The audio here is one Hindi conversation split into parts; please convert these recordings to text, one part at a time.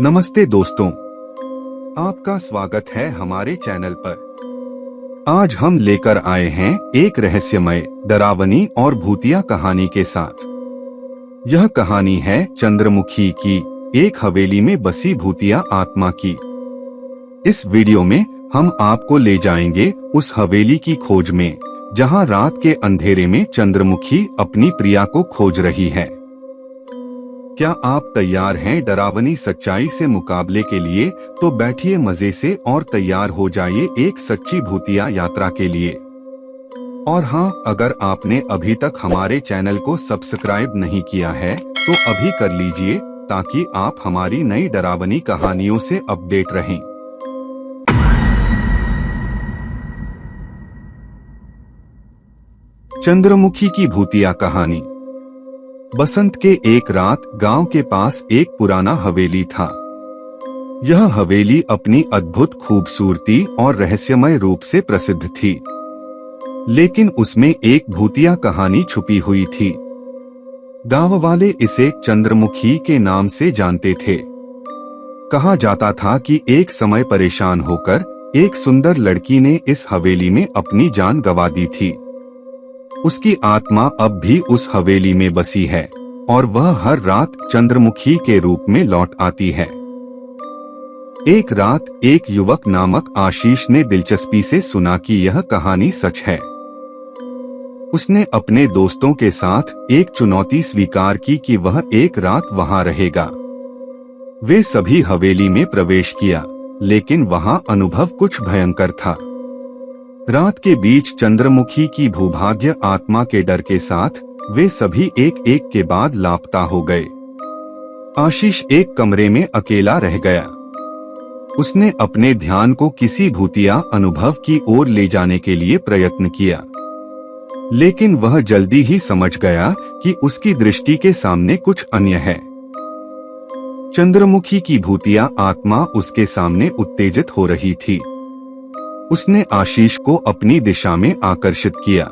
नमस्ते दोस्तों, आपका स्वागत है हमारे चैनल पर। आज हम लेकर आए हैं एक रहस्यमय, डरावनी और भूतिया कहानी के साथ। यह कहानी है चंद्रमुखी की, एक हवेली में बसी भूतिया आत्मा की। इस वीडियो में हम आपको ले जाएंगे उस हवेली की खोज में, जहां रात के अंधेरे में चंद्रमुखी अपनी प्रिया को खोज रही है। क्या आप तैयार हैं डरावनी सच्चाई से मुकाबले के लिए? तो बैठिए मजे से और तैयार हो जाइए एक सच्ची भूतिया यात्रा के लिए। और हाँ, अगर आपने अभी तक हमारे चैनल को सब्सक्राइब नहीं किया है तो अभी कर लीजिए, ताकि आप हमारी नई डरावनी कहानियों से अपडेट रहें। चंद्रमुखी की भूतिया कहानी। बसंत के एक रात गांव के पास एक पुराना हवेली था। यह हवेली अपनी अद्भुत खूबसूरती और रहस्यमय रूप से प्रसिद्ध थी, लेकिन उसमें एक भूतिया कहानी छुपी हुई थी। गांव वाले इसे चंद्रमुखी के नाम से जानते थे। कहा जाता था कि एक समय परेशान होकर एक सुंदर लड़की ने इस हवेली में अपनी जान गंवा दी थी। उसकी आत्मा अब भी उस हवेली में बसी है और वह हर रात चंद्रमुखी के रूप में लौट आती है। एक रात एक युवक नामक आशीष ने दिलचस्पी से सुना कि यह कहानी सच है। उसने अपने दोस्तों के साथ एक चुनौती स्वीकार की कि वह एक रात वहां रहेगा। वे सभी हवेली में प्रवेश किया, लेकिन वहां अनुभव कुछ भयंकर था। रात के बीच चंद्रमुखी की भूभाग्य आत्मा के डर के साथ वे सभी एक एक के बाद लापता हो गए। आशीष एक कमरे में अकेला रह गया। उसने अपने ध्यान को किसी भूतिया अनुभव की ओर ले जाने के लिए प्रयत्न किया, लेकिन वह जल्दी ही समझ गया कि उसकी दृष्टि के सामने कुछ अन्य है। चंद्रमुखी की भूतिया आत्मा उसके सामने उत्तेजित हो रही थी। उसने आशीष को अपनी दिशा में आकर्षित किया।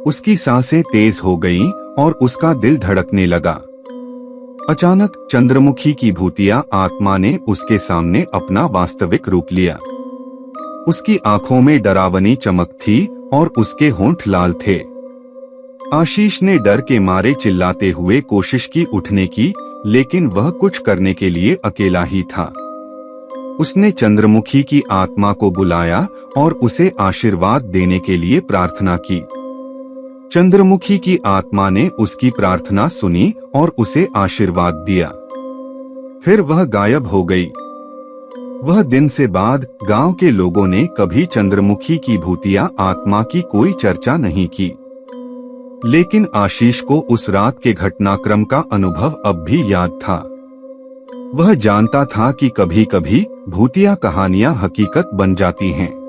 उसकी सांसें तेज हो गईं और उसका दिल धड़कने लगा। अचानक चंद्रमुखी की भूतिया आत्मा ने उसके सामने अपना वास्तविक रूप लिया। उसकी आंखों में डरावनी चमक थी और उसके होंठ लाल थे। आशीष ने डर के मारे चिल्लाते हुए कोशिश की उठने की, लेकिन वह कुछ करने के लिए अकेला ही था। उसने चंद्रमुखी की आत्मा को बुलाया और उसे आशीर्वाद देने के लिए प्रार्थना की। चंद्रमुखी की आत्मा ने उसकी प्रार्थना सुनी और उसे आशीर्वाद दिया। फिर वह गायब हो गई। वह दिन से बाद गांव के लोगों ने कभी चंद्रमुखी की भूतिया आत्मा की कोई चर्चा नहीं की, लेकिन आशीष को उस रात के घटनाक्रम का अनुभव अब भी याद था। वह जानता था कि कभी-कभी भूतिया कहानियां हकीकत बन जाती हैं।